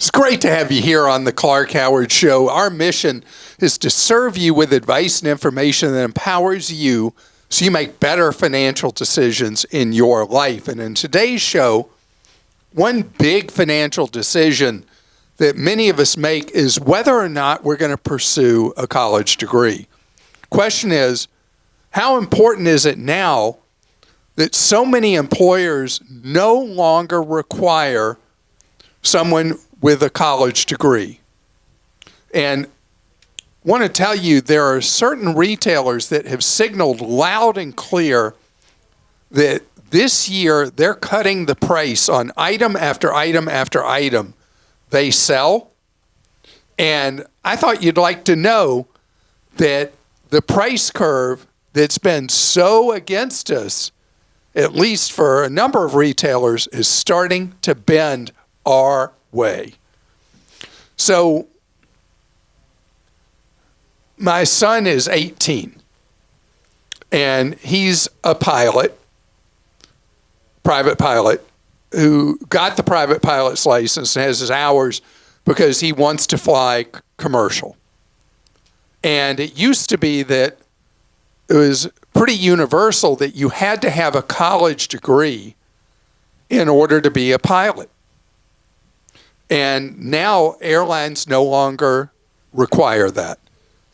It's great to have you here on the Clark Howard Show. Our mission is to serve you with advice and information that empowers you so you make better financial decisions in your life. And in today's show, one big financial decision that many of us make is whether or not we're going to pursue a college degree. Question is, how important is it now that so many employers no longer require someone with a college degree? And I want to tell you, there are certain retailers that have signaled loud and clear that this year they're cutting the price on item after item after item they sell. And I thought you'd like to know that the price curve that's been so against us, at least for a number of retailers, is starting to bend our way. So my son is 18 and he's a pilot, private pilot, who got the private pilot's license and has his hours because he wants to fly commercial. And it used to be that it was pretty universal that you had to have a college degree in order to be a pilot. And now airlines no longer require that.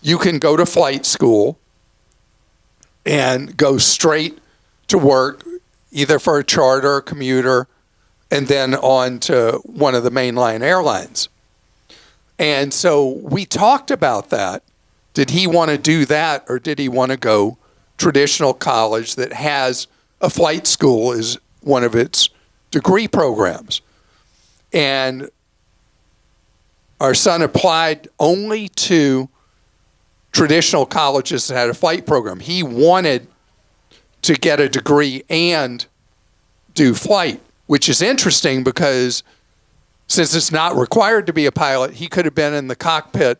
You can go to flight school and go straight to work, either for a charter or commuter, and then on to one of the mainline airlines. And so we talked about that. Did he want to do that, or did he want to go traditional college that has a flight school as one of its degree programs? And our son applied only to traditional colleges that had a flight program. He wanted to get a degree and do flight, which is interesting because since it's not required to be a pilot, he could have been in the cockpit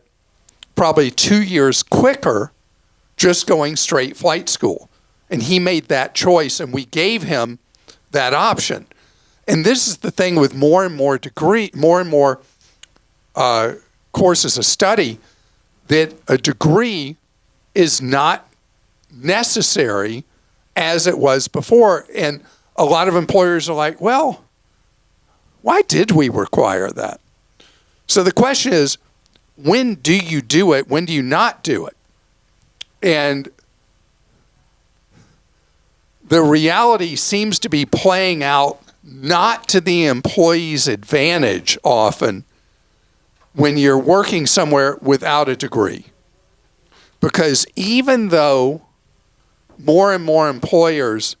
probably 2 years quicker just going straight flight school. And he made that choice, and we gave him that option. And this is the thing with more and more courses of study, that a degree is not necessary as it was before. And a lot of employers are like, well, why did we require that? So the question is, when do you do it? When do you not do it? And the reality seems to be playing out not to the employee's advantage often when you're working somewhere without a degree. Because even though more and more employers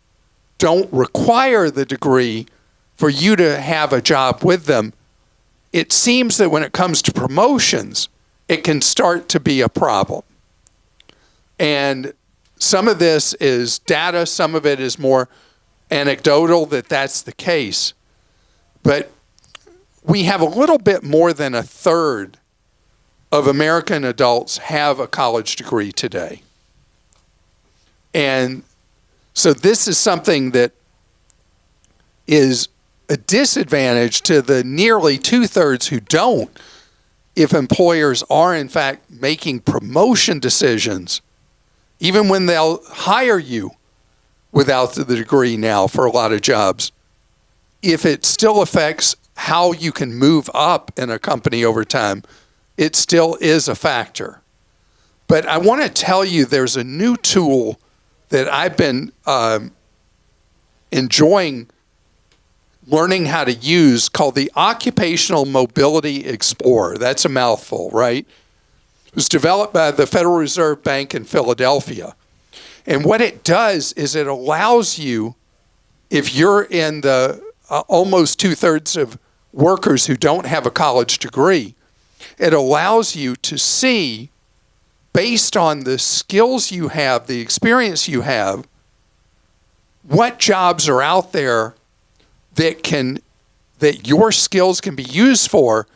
don't require the degree for you to have a job with them, it seems that when it comes to promotions, it can start to be a problem. And some of this is data, some of it is more anecdotal that that's the case. But we have a little bit more than a third of American adults have a college degree today. And so this is something that is a disadvantage to the nearly 2/3 who don't, if employers are in fact making promotion decisions, even when they'll hire you without the degree now for a lot of jobs, if it still affects how you can move up in a company over time, it still is a factor. But I want to tell you, there's a new tool that I've been enjoying learning how to use called the Occupational Mobility Explorer. That's a mouthful, right? It was developed by the Federal Reserve Bank in Philadelphia. And what it does is it allows you, if you're in the almost 2/3 of workers who don't have a college degree, it allows you to see, based on the skills you have, the experience you have, what jobs are out there that your skills can be used for.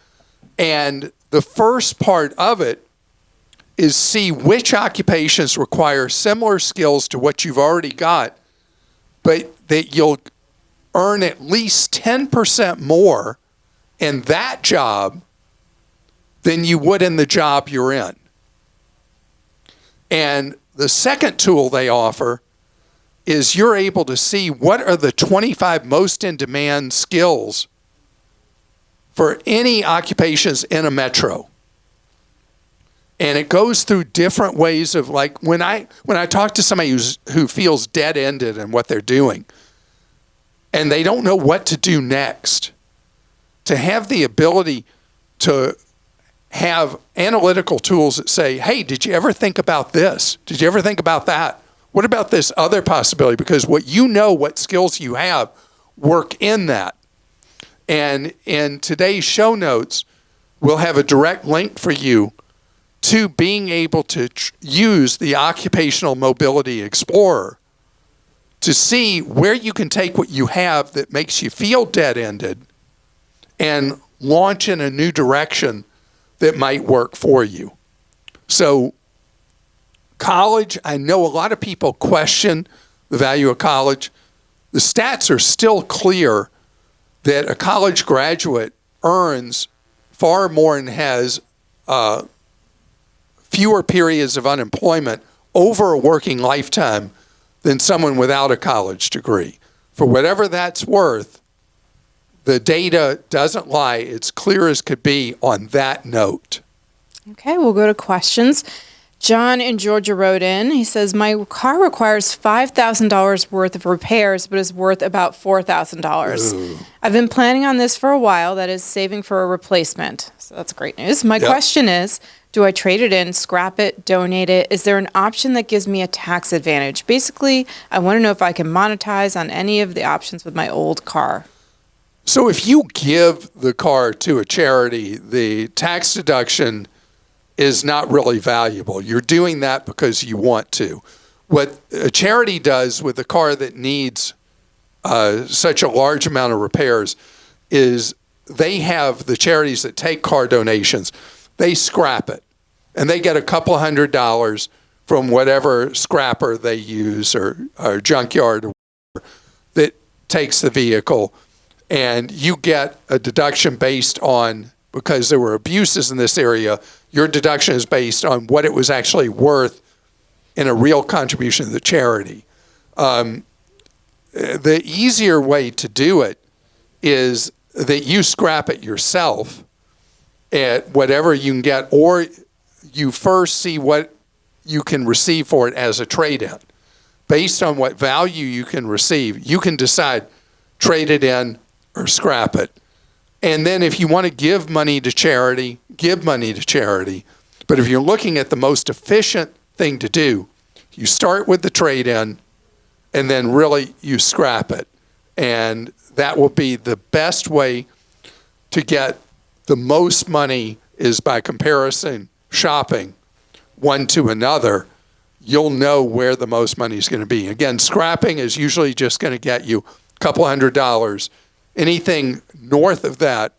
And the first part of it is see which occupations require similar skills to what you've already got, but that you'll earn at least 10% more in that job than you would in the job you're in. And the second tool they offer is you're able to see what are the 25 most in demand skills for any occupations in a metro. And it goes through different ways of, like, when I talk to somebody who feels dead-ended in what they're doing and they don't know what to do next, to have the ability to have analytical tools that say, hey, did you ever think about this? Did you ever think about that? What about this other possibility? Because what skills you have, work in that. And in today's show notes, we'll have a direct link for you to being able to use the Occupational Mobility Explorer to see where you can take what you have that makes you feel dead-ended and launch in a new direction that might work for you. So college, I know a lot of people question the value of college. The stats are still clear that a college graduate earns far more and has fewer periods of unemployment over a working lifetime than someone without a college degree. For whatever that's worth, the data doesn't lie. It's clear as could be on that note. Okay, we'll go to questions. John in Georgia wrote in. He says, my car requires $5,000 worth of repairs, but is worth about $4,000. I've been planning on this for a while, that is saving for a replacement. So that's great news. My question is, do I trade it in, scrap it, donate it? Is there an option that gives me a tax advantage? Basically, I want to know if I can monetize on any of the options with my old car. So if you give the car to a charity, the tax deduction is not really valuable. You're doing that because you want to. What a charity does with a car that needs such a large amount of repairs is they have the charities that take car donations, they scrap it, and they get a couple $100 from whatever scrapper they use or junkyard or whatever that takes the vehicle, and you get a deduction based on, because there were abuses in this area, your deduction is based on what it was actually worth in a real contribution to the charity. The easier way to do it is that you scrap it yourself at whatever you can get, or you first see what you can receive for it as a trade-in. Based on what value you can receive, you can decide trade it in or scrap it. And then if you want to give money to charity, give money to charity. But if you're looking at the most efficient thing to do, you start with the trade-in and then really you scrap it. And that will be the best way to get the most money, is by comparison shopping one to another. You'll know where the most money is going to be. Again, scrapping is usually just going to get you a couple $100. Anything north of that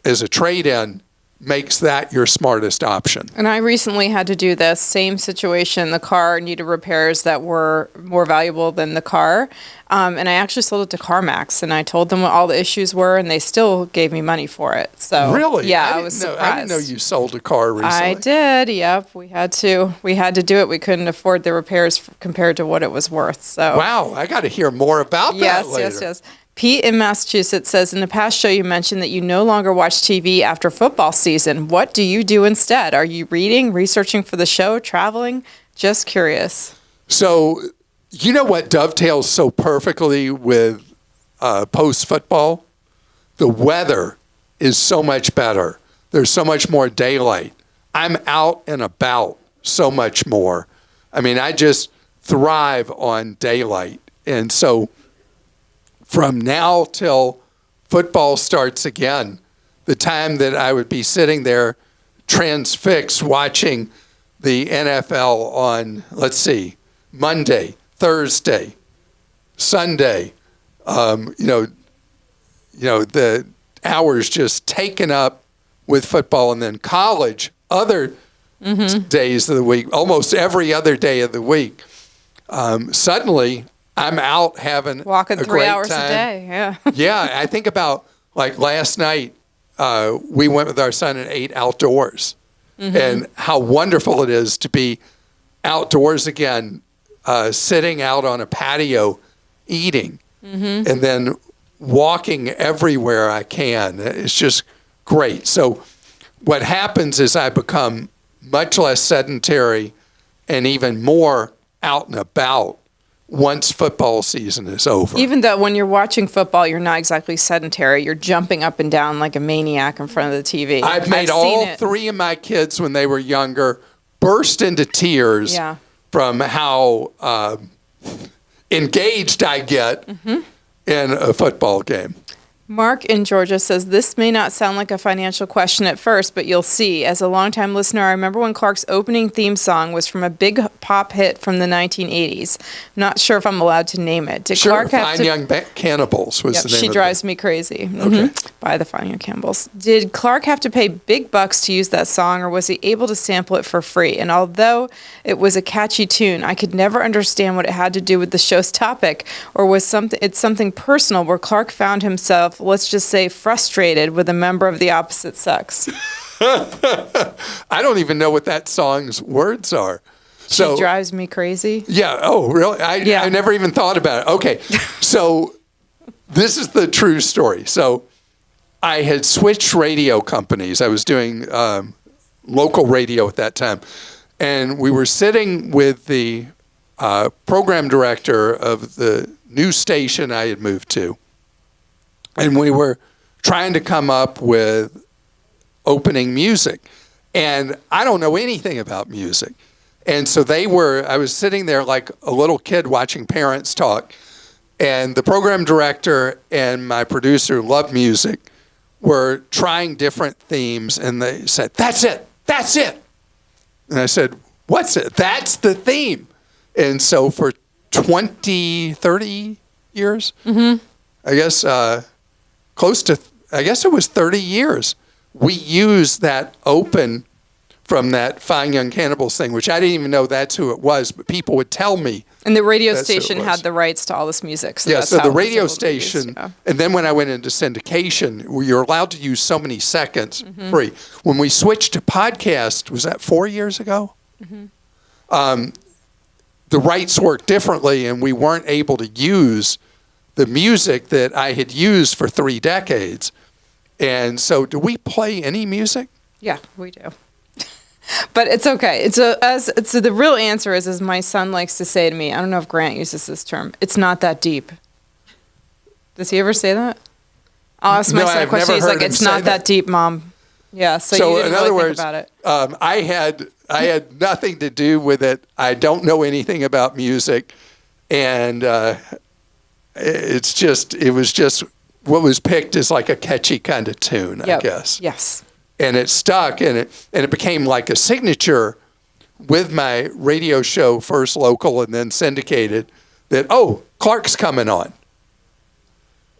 as a trade-in makes that your smartest option. And I recently had to do this same situation. The car needed repairs that were more valuable than the car. And I actually sold it to CarMax, and I told them what all the issues were, and they still gave me money for it. So really? Yeah, I was surprised. I didn't know you sold a car recently. I did, yep. We had to do it. We couldn't afford the repairs compared to what it was worth. So wow, I got to hear more about that later. Yes. Pete in Massachusetts says, in the past show you mentioned that you no longer watch TV after football season. What do you do instead? Are you reading, researching for the show, traveling? Just curious. So, you know what dovetails so perfectly with post-football? The weather is so much better. There's so much more daylight. I'm out and about so much more. I mean, I just thrive on daylight. And so from now till football starts again, the time that I would be sitting there transfixed watching the NFL on, let's see, Monday, Thursday, Sunday, the hours just taken up with football, and then college, other days of the week, almost every other day of the week. Suddenly, I'm out walking a 3 great hours time. a day. Yeah. Yeah, I think about like last night. we went with our son and ate outdoors. And how wonderful it is to be outdoors again, sitting out on a patio, eating, and then walking everywhere I can. It's just great. So what happens is I become much less sedentary and even more out and about once football season is over. Even though when you're watching football, you're not exactly sedentary. You're jumping up and down like a maniac in front of the TV. I've made all three of my kids when they were younger burst into tears from how engaged I get in a football game. Mark in Georgia says, this may not sound like a financial question at first, but you'll see. As a longtime listener, I remember when Clark's opening theme song was from a big pop hit from the 1980s. I'm not sure if I'm allowed to name it. Did Clark have Fine Young Cannibals was the name She of Drives Me Crazy. Okay. By the Fine Young Cannibals. Did Clark have to pay big bucks to use that song, or was he able to sample it for free? And although it was a catchy tune, I could never understand what it had to do with the show's topic, or was something personal where Clark found himself, let's just say, frustrated with a member of the opposite sex. I don't even know what that song's words are. She Drives Me Crazy. Yeah. Oh, really? I never even thought about it. Okay. So this is the true story. So I had switched radio companies. I was doing local radio at that time. And we were sitting with the program director of the new station I had moved to. And we were trying to come up with opening music. And I don't know anything about music. And so I was sitting there like a little kid watching parents talk. And the program director and my producer who loved music were trying different themes. And they said, that's it. That's it. And I said, what's it? That's the theme. And so for 20, 30 years, I guess, I guess it was 30 years, we used that open from that Fine Young Cannibals thing, which I didn't even know that's who it was, but people would tell me. And the radio station had the rights to all this music. So so the radio station, and then when I went into syndication, you're allowed to use so many seconds free. When we switched to podcast, was that 4 years ago? The rights worked differently, and we weren't able to use the music that I had used for 3 decades. And so do we play any music? Yeah, we do. But it's okay. So the real answer is, as my son likes to say to me, I don't know if Grant uses this term, it's not that deep. Does he ever say that? I'll ask my son a question. He's like, it's not that deep, Mom. Yeah, so you didn't really think about it. I had nothing to do with it. I don't know anything about music. And it was just what was picked as like a catchy kind of tune, I guess. Yes. And it stuck, and it became like a signature with my radio show, first local and then syndicated, that, Clark's coming on.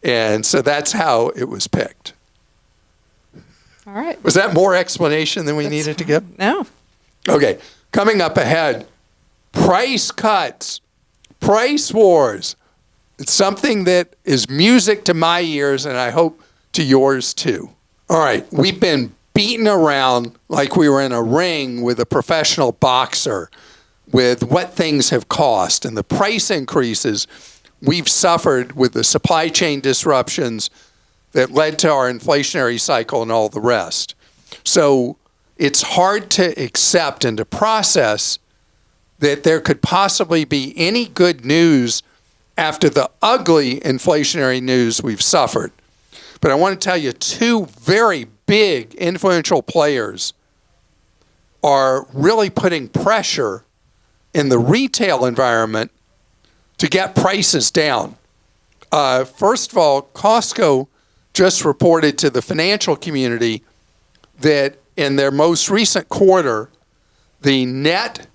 And so that's how it was picked. All right. Was that more explanation than we needed to give? No. Okay. Coming up ahead, price cuts, price wars. It's something that is music to my ears, and I hope to yours too. All right. We've been beaten around like we were in a ring with a professional boxer with what things have cost and the price increases we've suffered with the supply chain disruptions that led to our inflationary cycle and all the rest. So it's hard to accept and to process that there could possibly be any good news after the ugly inflationary news we've suffered. But I want to tell you, 2 very big influential players are really putting pressure in the retail environment to get prices down. First of all, Costco just reported to the financial community that in their most recent quarter, the net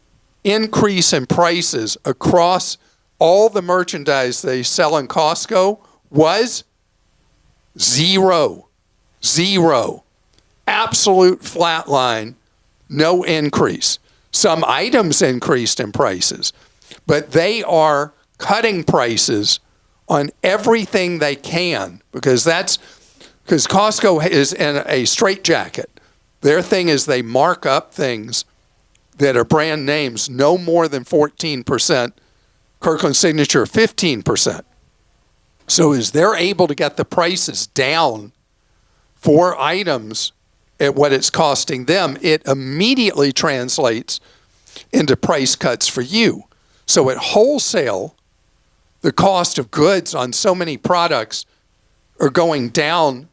increase in prices across all the merchandise they sell in Costco was zero. Absolute flat line, no increase. Some items increased in prices, but they are cutting prices on everything they can because that's because Costco is in a straitjacket. Their thing is they mark up things that are brand names no more than 14%, Kirkland Signature 15%. So as they're able to get the prices down for items at what it's costing them, it immediately translates into price cuts for you. So at wholesale, the cost of goods on so many products are going down,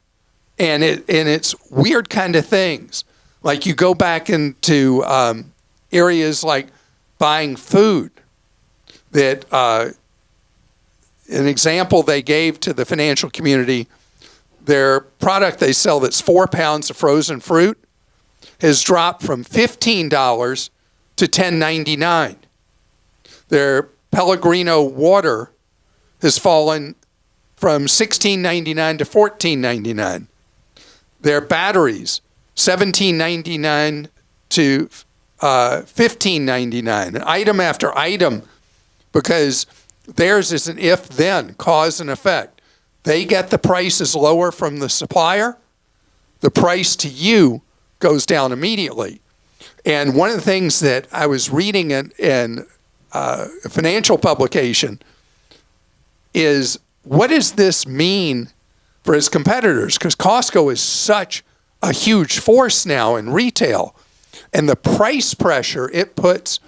and it's weird kind of things. Like you go back into areas like buying food that an example they gave to the financial community, their product they sell that's 4 pounds of frozen fruit has dropped from $15 to $10.99. Their Pellegrino water has fallen from $16.99 to $14.99. Their batteries, $17.99 to $15.99. Item after item, because theirs is an if-then, cause and effect. They get the prices lower from the supplier, the price to you goes down immediately. And one of the things that I was reading in a financial publication is, what does this mean for its competitors? Because Costco is such a huge force now in retail, and the price pressure it puts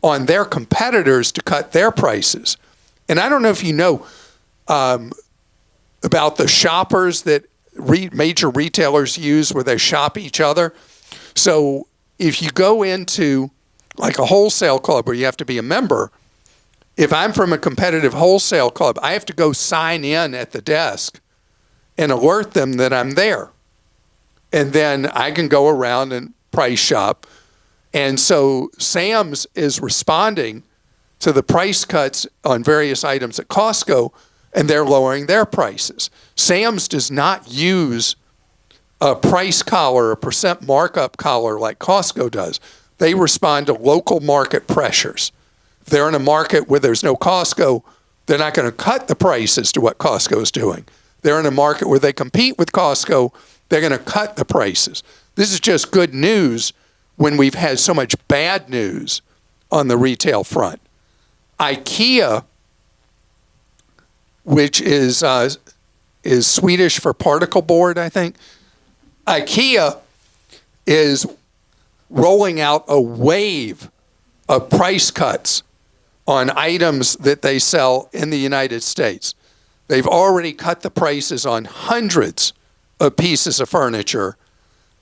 on their competitors to cut their prices. And I don't know if you know about the shoppers that major retailers use where they shop each other. So if you go into like a wholesale club where you have to be a member, if I'm from a competitive wholesale club, I have to go sign in at the desk and alert them that I'm there. And then I can go around and price shop. And so Sam's is responding to the price cuts on various items at Costco, and they're lowering their prices. Sam's does not use a price collar, a percent markup collar like Costco does. They respond to local market pressures. If they're in a market where there's no Costco, they're not going to cut the prices to what Costco is doing. They're in a market where they compete with Costco, they're going to cut the prices. This is just good news when we've had so much bad news on the retail front. IKEA, which is Swedish for particle board, I think. IKEA is rolling out a wave of price cuts on items that they sell in the United States. They've already cut the prices on hundreds of pieces of furniture,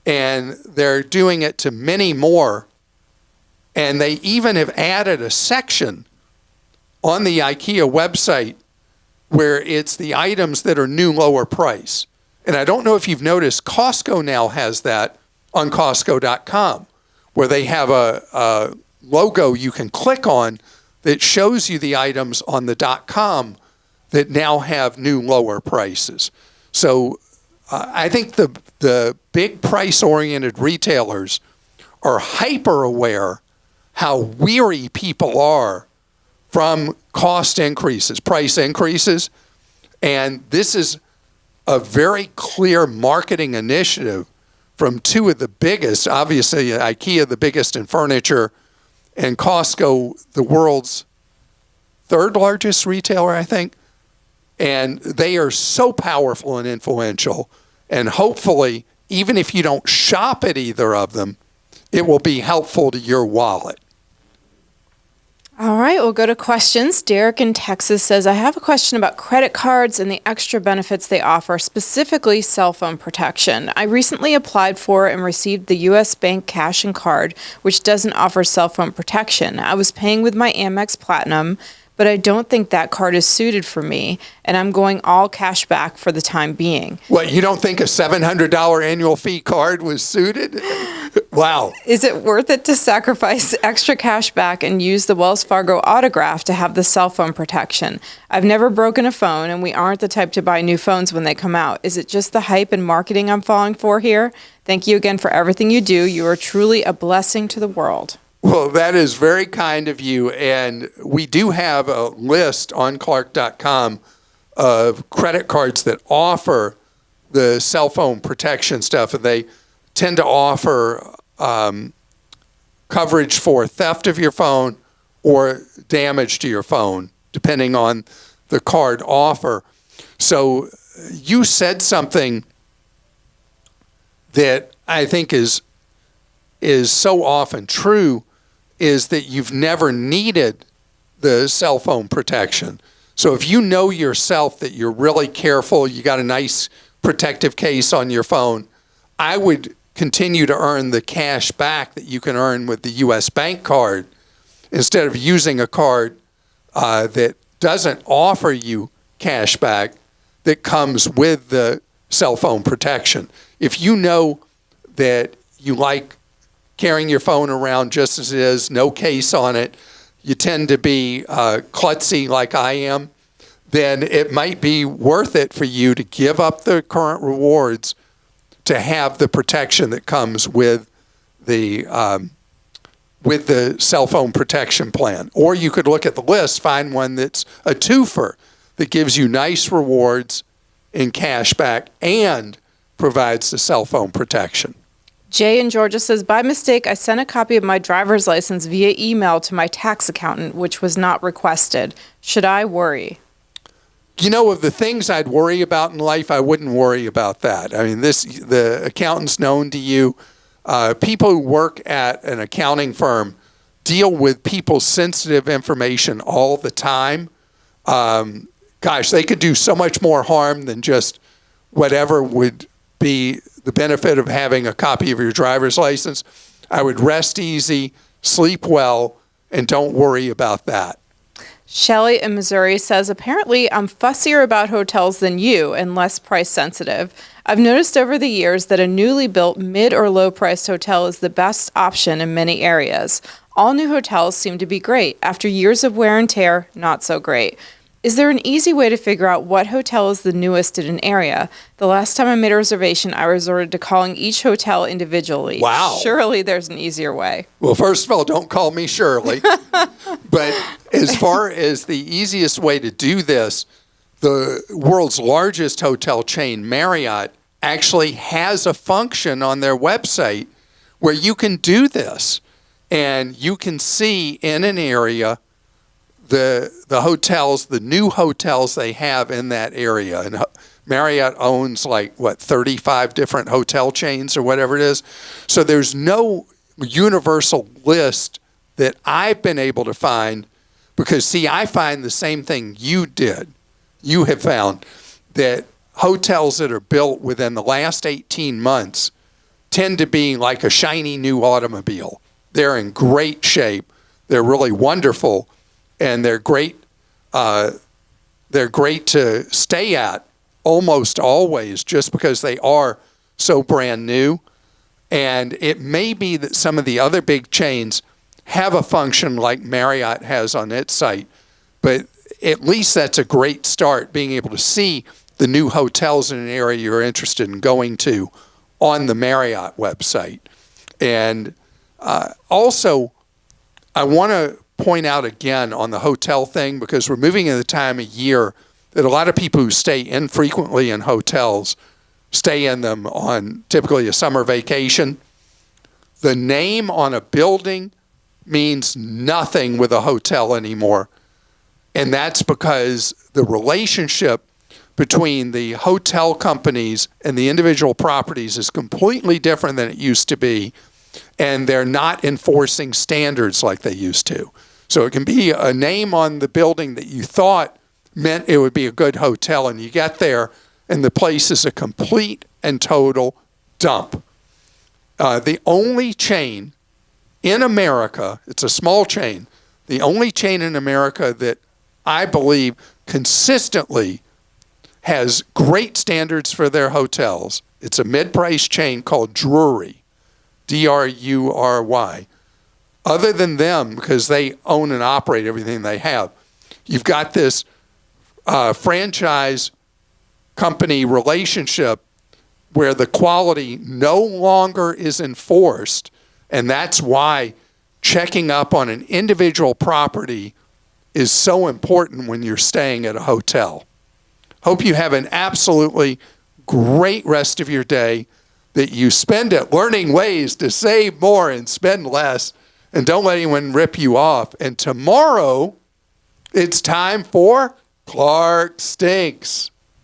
and they're doing it to many more. And they even have added a section on the IKEA website where it's the items that are new lower price. And I don't know if you've noticed, Costco now has that on Costco.com, where they have a logo you can click on that shows you the items on the .com that now have new lower prices. So I think the big price-oriented retailers are hyper aware how weary people are from cost increases, price increases, and this is a very clear marketing initiative from two of the biggest, obviously IKEA, the biggest in furniture, and Costco, the world's third largest retailer, I think. And they are so powerful and influential. And hopefully, even if you don't shop at either of them, it will be helpful to your wallet. All right, we'll go to questions. Derek in Texas says, I have a question about credit cards and the extra benefits they offer, specifically cell phone protection. I recently applied for and received the U.S. Bank Cash and Card, which doesn't offer cell phone protection. I was paying with my Amex Platinum, but I don't think that card is suited for me, and I'm going all cash back for the time being. What, you don't think a $700 annual fee card was suited? Wow. Is it worth it to sacrifice extra cash back and use the Wells Fargo autograph to have the cell phone protection? I've never broken a phone, and we aren't the type to buy new phones when they come out. Is it just the hype and marketing I'm falling for here? Thank you again for everything you do. You are truly a blessing to the world. Well, that is very kind of you, and we do have a list on Clark.com of credit cards that offer the cell phone protection stuff, and they tend to offer coverage for theft of your phone or damage to your phone, depending on the card offer. So you said something that I think is so often true, is that you've never needed the cell phone protection. So if you know yourself that you're really careful, you got a nice protective case on your phone, I would continue to earn the cash back that you can earn with the U.S. bank card instead of using a card that doesn't offer you cash back that comes with the cell phone protection. If you know that you like carrying your phone around just as it is, no case on it, you tend to be klutzy like I am, then it might be worth it for you to give up the current rewards to have the protection that comes with the cell phone protection plan. Or you could look at the list, find one that's a twofer that gives you nice rewards in cash back and provides the cell phone protection. Jay in Georgia says, by mistake, I sent a copy of my driver's license via email to my tax accountant, which was not requested. Should I worry? You know, of the things I'd worry about in life, I wouldn't worry about that. I mean, the accountant's known to you. People who work at an accounting firm deal with people's sensitive information all the time. Gosh, they could do so much more harm than just whatever would be the benefit of having a copy of your driver's license. I would rest easy, sleep well, and don't worry about that. Shelley in Missouri says, apparently I'm fussier about hotels than you and less price sensitive. I've noticed over the years that a newly built mid or low priced hotel is the best option in many areas. All new hotels seem to be great. After years of wear and tear, not so great. Is there an easy way to figure out what hotel is the newest in an area? The last time I made a reservation, I resorted to calling each hotel individually. Wow. Surely there's an easier way. Well, first of all, don't call me Shirley. But as far as the easiest way to do this, the world's largest hotel chain, Marriott, actually has a function on their website where you can do this. And you can see in an area the hotels, the new hotels they have in that area. And Marriott owns 35 different hotel chains or whatever it is. So there's no universal list that I've been able to find because, see, I find the same thing you did. You have found that hotels that are built within the last 18 months tend to be like a shiny new automobile. They're in great shape. They're really wonderful. And they're great. They're great to stay at almost always, just because they are so brand new. And it may be that some of the other big chains have a function like Marriott has on its site, but at least that's a great start, being able to see the new hotels in an area you're interested in going to on the Marriott website. And also, I want to point out again on the hotel thing, because we're moving in the time of year that a lot of people who stay infrequently in hotels stay in them on typically a summer vacation. The name on a building means nothing with a hotel anymore. And that's because the relationship between the hotel companies and the individual properties is completely different than it used to be. And they're not enforcing standards like they used to. So it can be a name on the building that you thought meant it would be a good hotel, and you get there, and the place is a complete and total dump. The only chain in America, it's a small chain, the only chain in America that I believe consistently has great standards for their hotels, it's a mid-price chain called Drury, D-R-U-R-Y. Other than them, because they own and operate everything they have, you've got this franchise company relationship where the quality no longer is enforced, and that's why checking up on an individual property is so important when you're staying at a hotel. Hope you have an absolutely great rest of your day, that you spend it learning ways to save more and spend less, and don't let anyone rip you off. And tomorrow, it's time for Clark Stinks.